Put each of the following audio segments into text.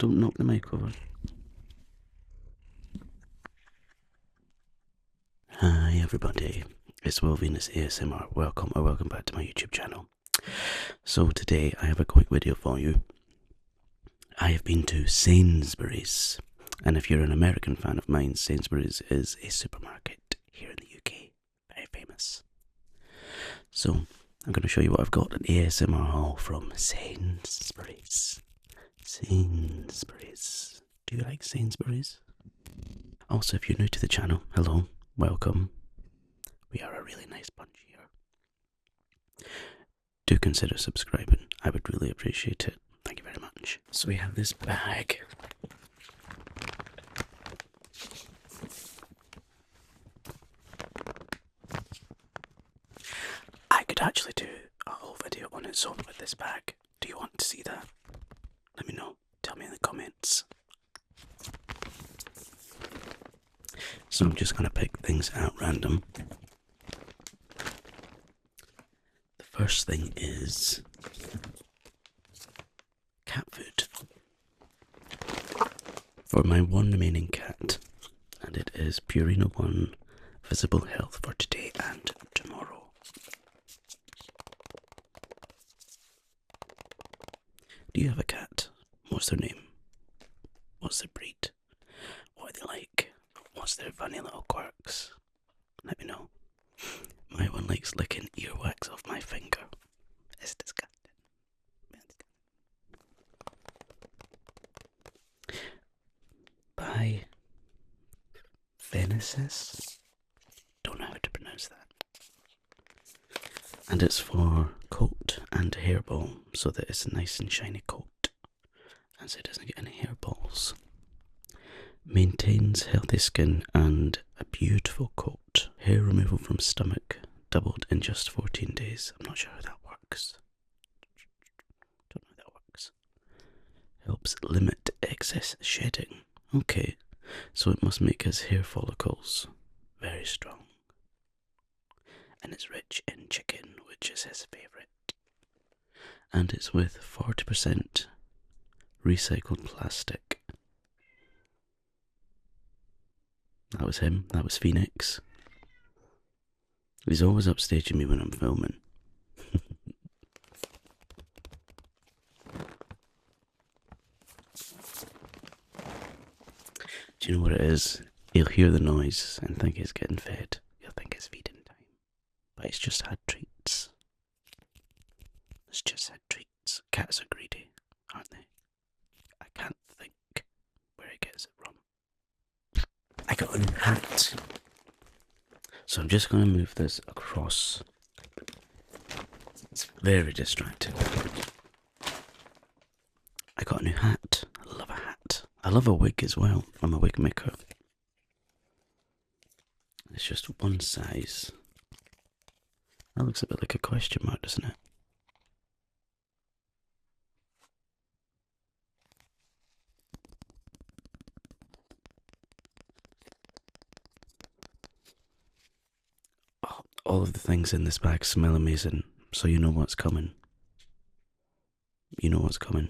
don't knock the mic over. Hi everybody, it's Will Venus ASMR. Welcome back to my YouTube channel. So today I have a quick video for you. I have been to Sainsbury's, and if you're an American fan of mine, Sainsbury's is a supermarket here in the UK, very famous. So I'm going to show you what I've got, an ASMR haul from Sainsbury's. Sainsbury's. Do you like Sainsbury's? Also, if you're new to the channel, hello, welcome. We are a really nice bunch here. Do consider subscribing. I would really appreciate it. Thank you very much. So we have this bag. I could actually do a whole video on its own with this bag. Do you want to see that? Let me know. Tell me in the comments. So I'm just going to pick things out random. The first thing is cat food for my one remaining cat, and it is Purina 1 Visible Health for today and tomorrow. Do you have a cat? What's their name? What's their breed? What are they like? What's their funny little quirks? Let me know. My one likes licking earwax off my finger. It's disgusting. By Venesis? Don't know how to pronounce that. And it's for coat and hair balm, so that it's a nice and shiny coat, and so it doesn't get any hair balls. Maintains healthy skin and a beautiful coat. Hair removal from stomach doubled in just 14 days. I'm not sure how that works. Don't know how that works. Helps limit excess shedding. Okay, so it must make his hair follicles very strong. And it's rich in chicken, which is his favourite. And it's with 40% recycled plastic. That was him. That was Phoenix. He's always upstaging me when I'm filming. Do you know what it is? He'll hear the noise and think he's getting fed. He'll think it's feeding time. But he's just had treats. It's just had treats. Cats are greedy, aren't they? I can't think where he gets it from. I got a new hat. So I'm just going to move this across. It's very distracting. I got a new hat. I love a hat. I love a wig as well. I'm a wig maker. It's just one size. That looks a bit like a question mark, doesn't it? All of the things in this bag smell amazing, so you know what's coming. You know what's coming.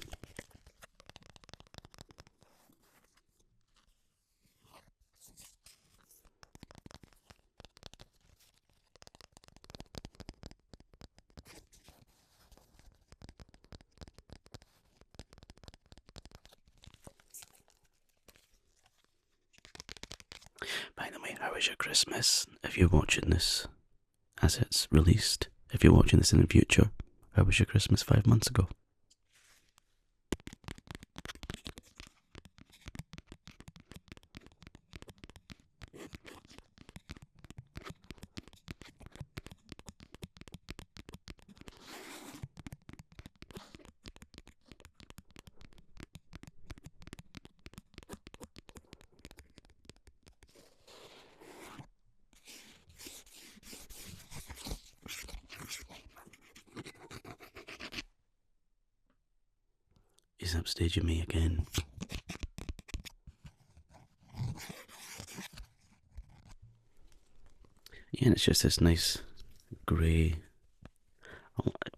By the way, how was your Christmas? If you're watching this as it's released, if you're watching this in the future, how was your Christmas 5 months ago? He's upstaging me again. Yeah, and it's just this nice grey.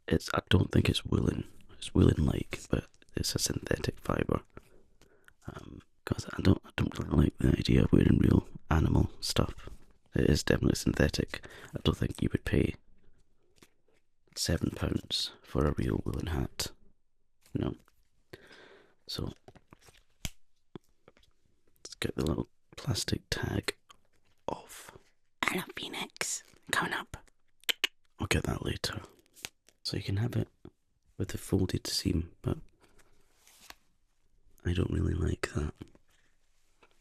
I don't think it's woolen. It's woolen-like, but it's a synthetic fibre. because I don't really like the idea of wearing real animal stuff. It is definitely synthetic. I don't think you would pay £7 for a real woolen hat. No. So let's get the little plastic tag off. Hello, Phoenix. Coming up. I'll get that later. So you can have it with the folded seam, but I don't really like that.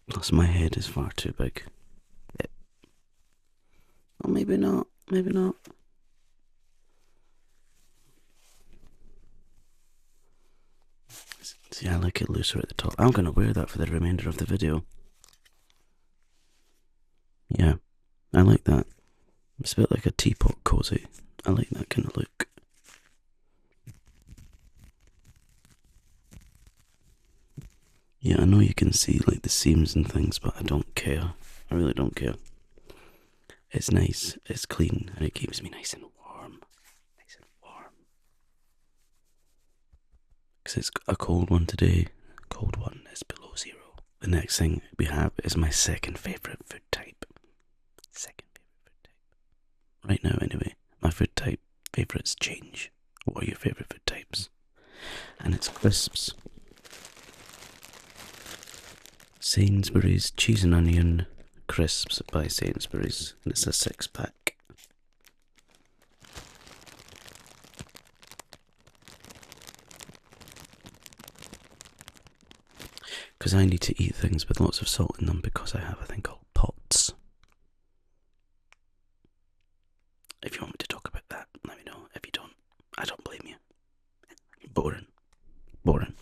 Plus my head is far too big. Well, maybe not. Maybe not. See, I like it looser at the top. I'm going to wear that for the remainder of the video. Yeah, I like that. It's a bit like a teapot cozy. I like that kind of look. Yeah, I know you can see like the seams and things, but I don't care. I really don't care. It's nice, it's clean, and it keeps me nice and warm. Nice and warm. Because it's a cold one today. Cold one is below 0. The next thing we have is my second favourite food type. Second favourite food type. Right now, anyway, my food type favourites change. What are your favourite food types? And it's crisps. Sainsbury's cheese and onion crisps by Sainsbury's, and it's a 6-pack. Because I need to eat things with lots of salt in them because I have a thing called POTS. If you want me to talk about that, let me know. If you don't, I don't blame you. Boring. Boring.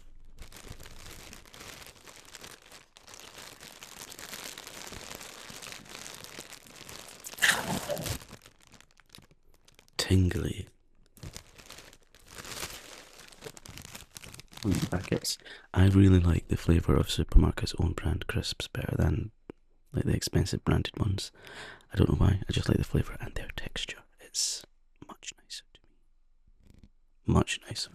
Tingly. Packets. I really like the flavour of Supermarket's own brand crisps better than like the expensive branded ones. I don't know why, I just like the flavour and their texture. It's much nicer to me. Much nicer.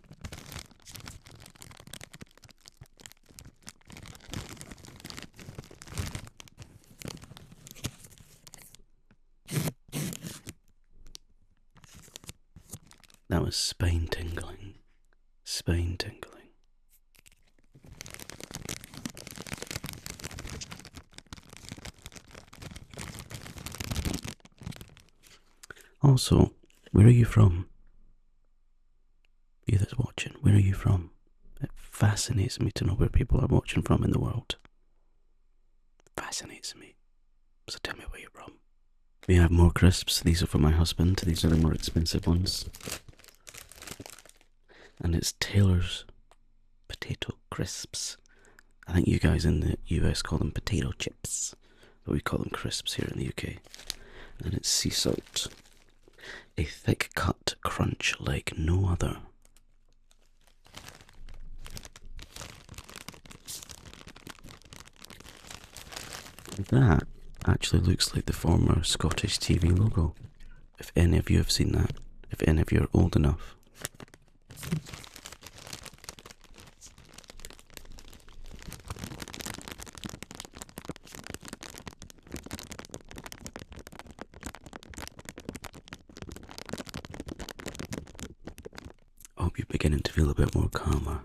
That was spine tingling. Spine tingling. Also, where are you from? You that's watching, where are you from? It fascinates me to know where people are watching from in the world. Fascinates me. So tell me where you're from. We have more crisps. These are for my husband. These are the more expensive ones. And it's Taylor's potato crisps. I think you guys in the US call them potato chips, but we call them crisps here in the UK. And it's sea salt. A thick cut crunch like no other. That actually looks like the former Scottish TV logo. If any of you have seen that. If any of you are old enough. I hope you're beginning to feel a bit more calmer.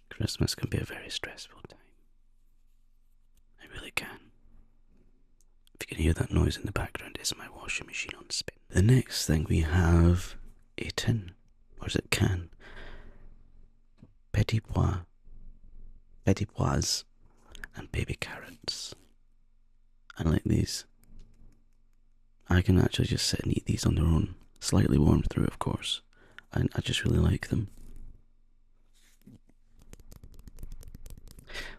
Christmas can be a very stressful time. It really can. If you can hear that noise in the background, it's my washing machine on spin. The next thing we have a tin, or is it can? Petit pois, and baby carrots. I like these. I can actually just sit and eat these on their own. Slightly warmed through, of course. And I just really like them.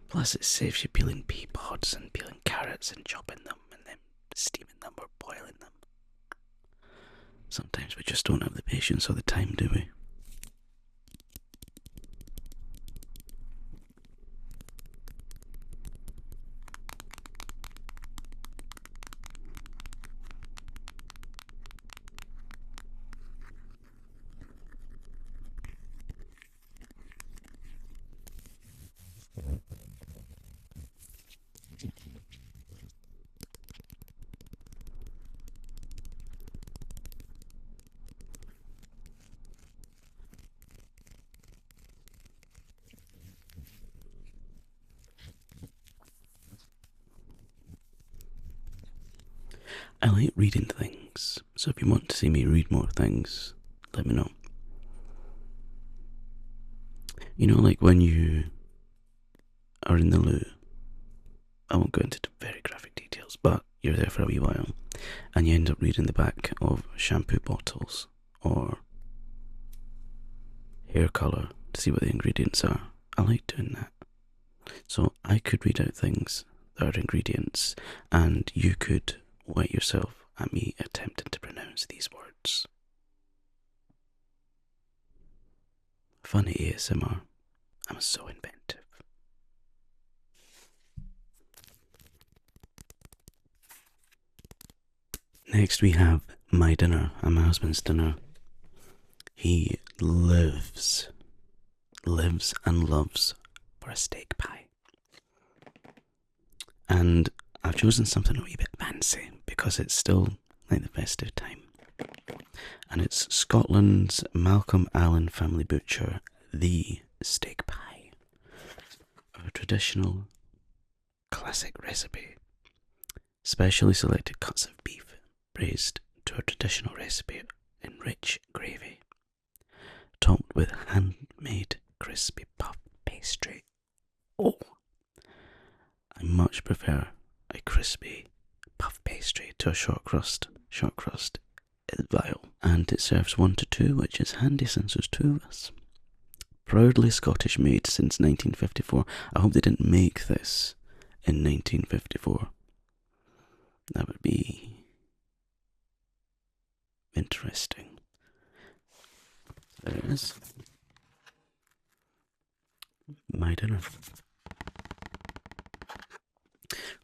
Plus it saves you peeling pea pods and peeling carrots and chopping them and then steaming them or boiling them. Sometimes we just don't have the patience or the time, do we? I like reading things, so if you want to see me read more things, let me know. You know, like when you are in the loo, I won't go into very graphic details, but you're there for a wee while, and you end up reading the back of shampoo bottles or hair colour to see what the ingredients are. I like doing that. So I could read out things that are ingredients, and you could wet yourself at me attempting to pronounce these words. Funny ASMR. I'm so inventive. Next we have my dinner and my husband's dinner. He lives and loves for a steak pie. And I've chosen something a wee bit fancy because it's still like the festive time. And it's Scotland's Malcolm Allen family butcher, the steak pie. A traditional classic recipe. Specially selected cuts of beef braised to a traditional recipe in rich gravy, topped with handmade crispy puff pastry. Oh, I much prefer a crispy puff pastry to a short crust. Short crust is vile, and it serves 1 to 2, which is handy since there's 2 of us. Proudly Scottish made since 1954. I hope they didn't make this in 1954. That would be interesting. There it is. My dinner.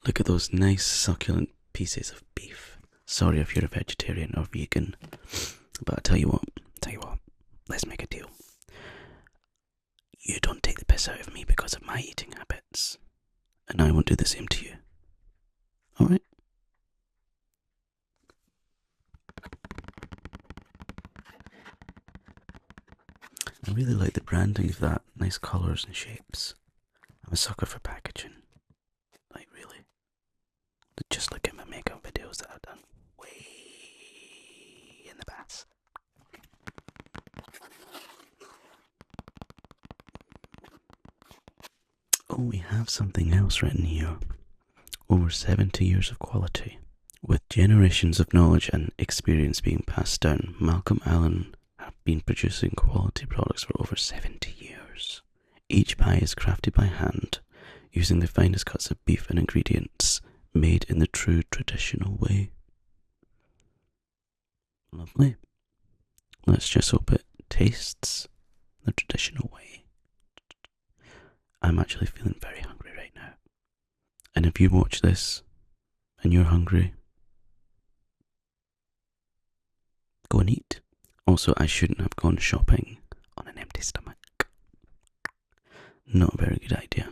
Look at those nice succulent pieces of beef. Sorry if you're a vegetarian or vegan, but I tell you what, let's make a deal. You don't take the piss out of me because of my eating habits, and I won't do the same to you. Alright? I really like the branding of that, nice colours and shapes. I'm a sucker for packaging. Like, really. Just look at my makeup videos that I've done way in the past. Oh, we have something else written here. Over 70 years of quality. With generations of knowledge and experience being passed down, Malcolm Allen have been producing quality products for over 70 years. Each pie is crafted by hand, using the finest cuts of beef and ingredients, made in the true traditional way. Lovely. Let's just hope it tastes the traditional way. I'm actually feeling very hungry right now. And if you watch this and you're hungry, go and eat. Also, I shouldn't have gone shopping on an empty stomach. Not a very good idea.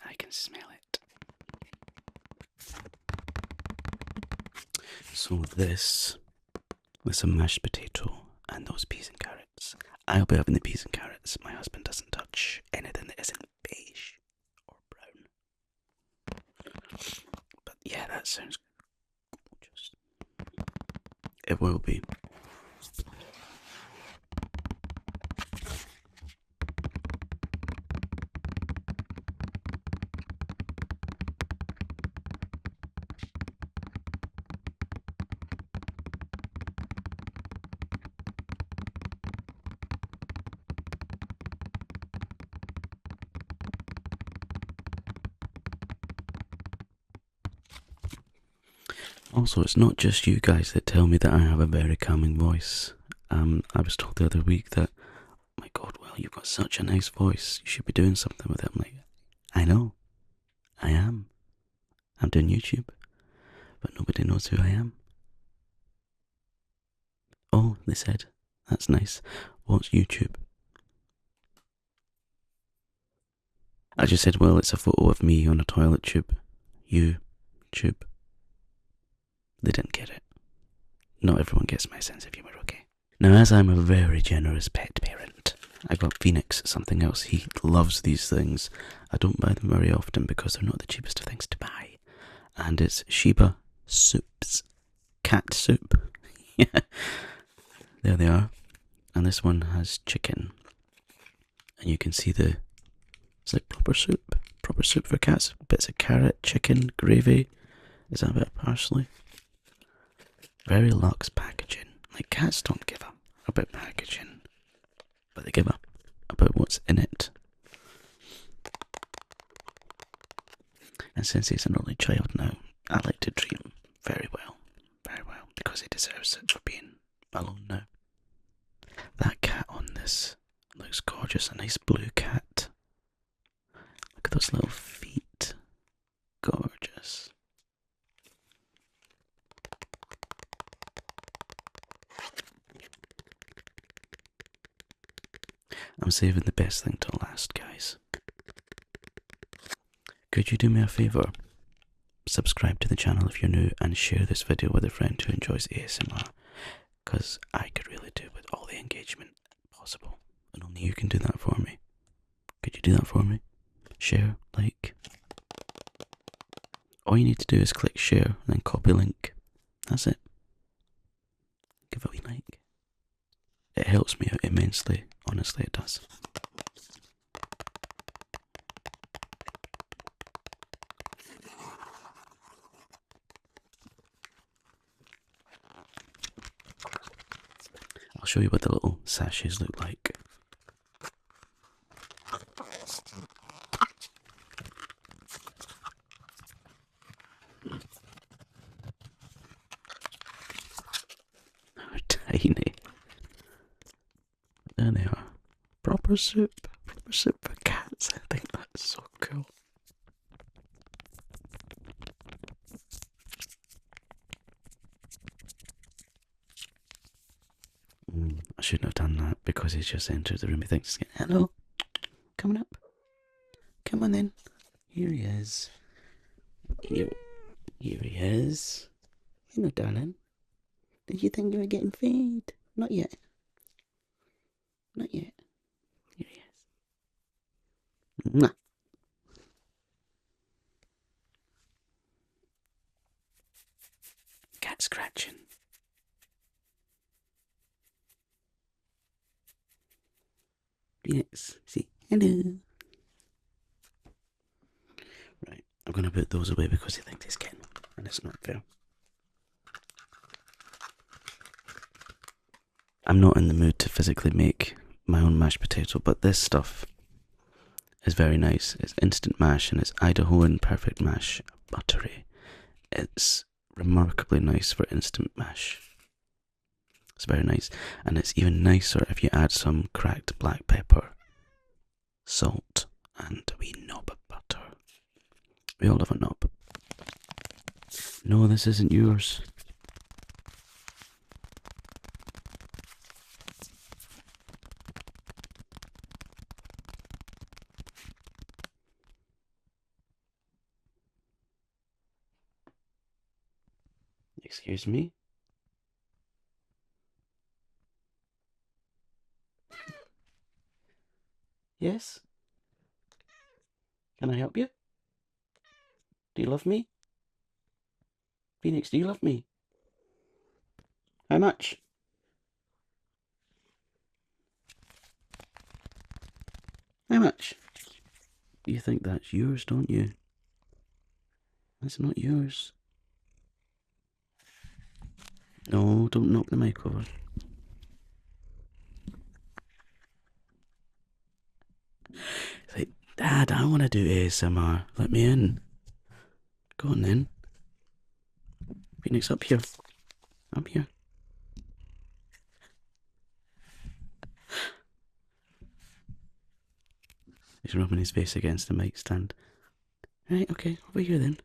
I can smell it. So this with some mashed potato and those peas and carrots. I'll be having the peas and carrots. My husband doesn't touch anything that isn't beige or brown. But yeah, that sounds gorgeous. It will be. Also, it's not just you guys that tell me that I have a very calming voice. I was told the other week that, oh my God, well, you've got such a nice voice. You should be doing something with it. I'm like, I know. I am. I'm doing YouTube, but nobody knows who I am. Oh, they said, That's nice. What's YouTube? I just said, well, it's a photo of me on a toilet tube. YouTube. They didn't get it. Not everyone gets my sense of humour, okay? Now, as I'm a very generous pet parent, I got Phoenix something else. He loves these things. I don't buy them very often because they're not the cheapest of things to buy. And it's Shiba Soups. Cat soup. Yeah. There they are. And this one has chicken. And you can see it's like proper soup. Proper soup for cats. Bits of carrot, chicken, gravy. Is that a bit of parsley? Very luxe packaging. Like, cats don't give up about packaging, but they give up about what's in it. And since he's an only child now, I like to treat him very well, because he deserves it for being alone now. That cat on this looks gorgeous, a nice blue cat. Look at those little feet. Gorgeous. I'm saving the best thing till last, guys. Could you do me a favour? Subscribe to the channel if you're new and share this video with a friend who enjoys ASMR, because I could really do with all the engagement possible, and only you can do that for me. Could you do that for me? Share, like. All you need to do is click share and then copy link. That's it. Give it a wee like. It helps me out immensely. Honestly, it does. I'll show you what the little sachets look like. They're tiny. There they are. Proper soup for cats. I think that's so cool. I shouldn't have done that because he's just entered the room. He thinks, hello, coming up. Come on then. Here he is. Here he is. Hello, darling. Did you think you were getting fed? Not yet. Not yet. Here he is. Mwah. Cat scratching. Yes. See. Hello. Right. I'm going to put those away because he thinks he's getting them, and it's not fair. I'm not in the mood to physically make my own mashed potato, but this stuff is very nice. It's instant mash and it's Idahoan perfect mash, buttery. It's remarkably nice for instant mash. It's very nice, and it's even nicer if you add some cracked black pepper, salt, and a wee knob of butter. We all have a knob. No, this isn't yours. Excuse me? Yes? Can I help you? Do you love me? Phoenix, do you love me? How much? How much? You think that's yours, don't you? That's not yours. No, don't knock the mic over. It's like, Dad, I want to do ASMR. Let me in. Go on then. Phoenix, up here. Up here. He's rubbing his face against the mic stand. Right, okay, over here then.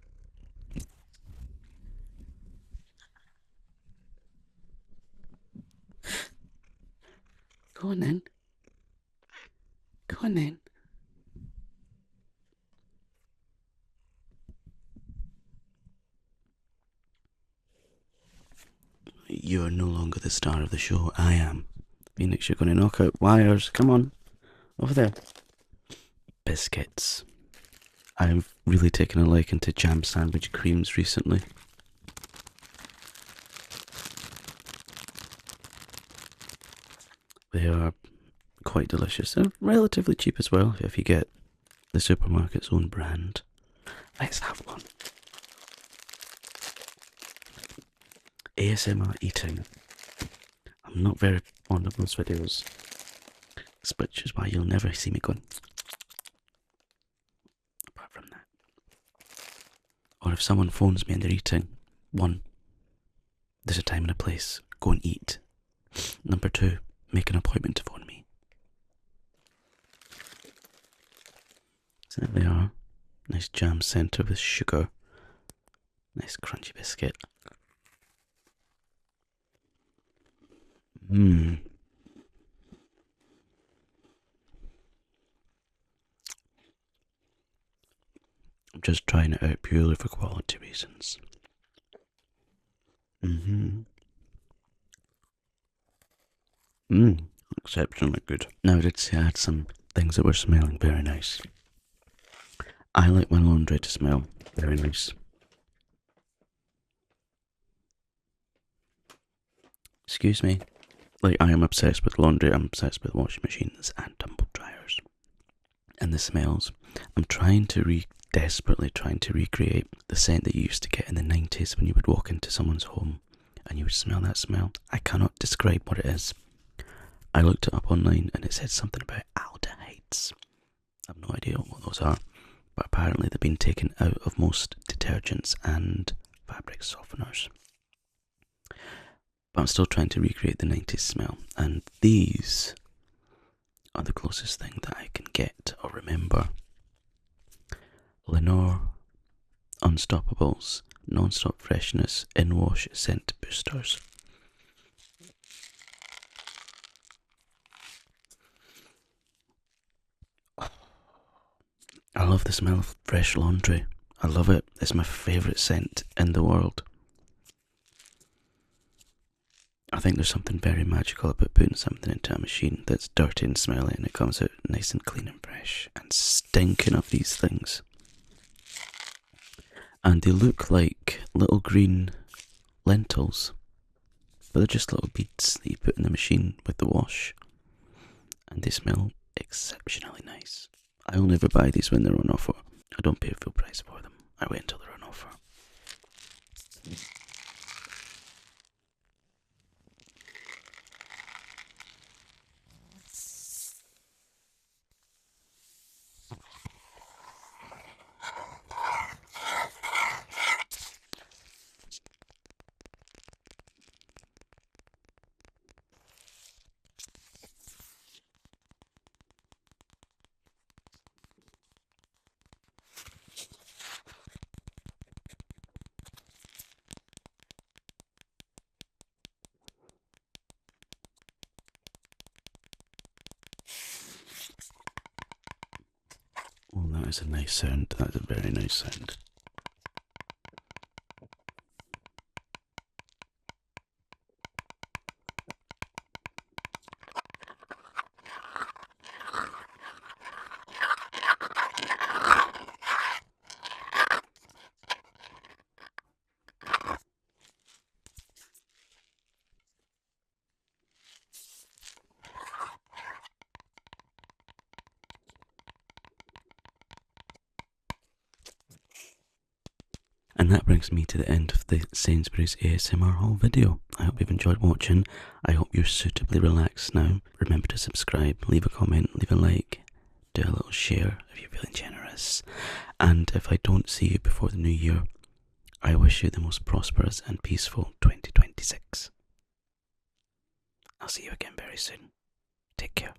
Go on then. Go on then. You're no longer the star of the show. I am. Phoenix, you're going to knock out wires. Come on. Over there. Biscuits. I've really taken a liking to jam sandwich creams recently. They are quite delicious. They're relatively cheap as well if you get the supermarket's own brand. Let's have one. ASMR eating. I'm not very fond of those videos, which is why you'll never see me going. Apart from that. Or if someone phones me and they're eating, 1, there's a time and a place. Go and eat. Number 2, make an appointment to phone me. So there they are. Nice jam centre with sugar. Nice crunchy biscuit. I'm just trying it out purely for quality reasons. Exceptionally good. Now I did say I had some things that were smelling very nice. I like my laundry to smell very nice. Excuse me. Like, I am obsessed with laundry, I'm obsessed with washing machines and tumble dryers. And the smells. I'm desperately trying to recreate the scent that you used to get in the 90s when you would walk into someone's home and you would smell that smell. I cannot describe what it is. I looked it up online and it said something about aldehydes. I have no idea what those are, but apparently they've been taken out of most detergents and fabric softeners. But I'm still trying to recreate the 90s smell, and these are the closest thing that I can get or remember. Lenore Unstoppables Non-Stop Freshness In-Wash Scent Boosters. I love the smell of fresh laundry. I love it. It's my favourite scent in the world. I think there's something very magical about putting something into a machine that's dirty and smelly and it comes out nice and clean and fresh and stinking of these things. And they look like little green lentils, but they're just little beads that you put in the machine with the wash, and they smell exceptionally nice. I only ever buy these when they're on offer. I don't pay full price for them. I wait until they're on offer. Oh, that is a nice sound. That's a very nice sound. And that brings me to the end of the Sainsbury's ASMR haul video. I hope you've enjoyed watching. I hope you're suitably relaxed now. Remember to subscribe, leave a comment, leave a like, do a little share if you're feeling generous. And if I don't see you before the new year, I wish you the most prosperous and peaceful 2026. I'll see you again very soon. Take care.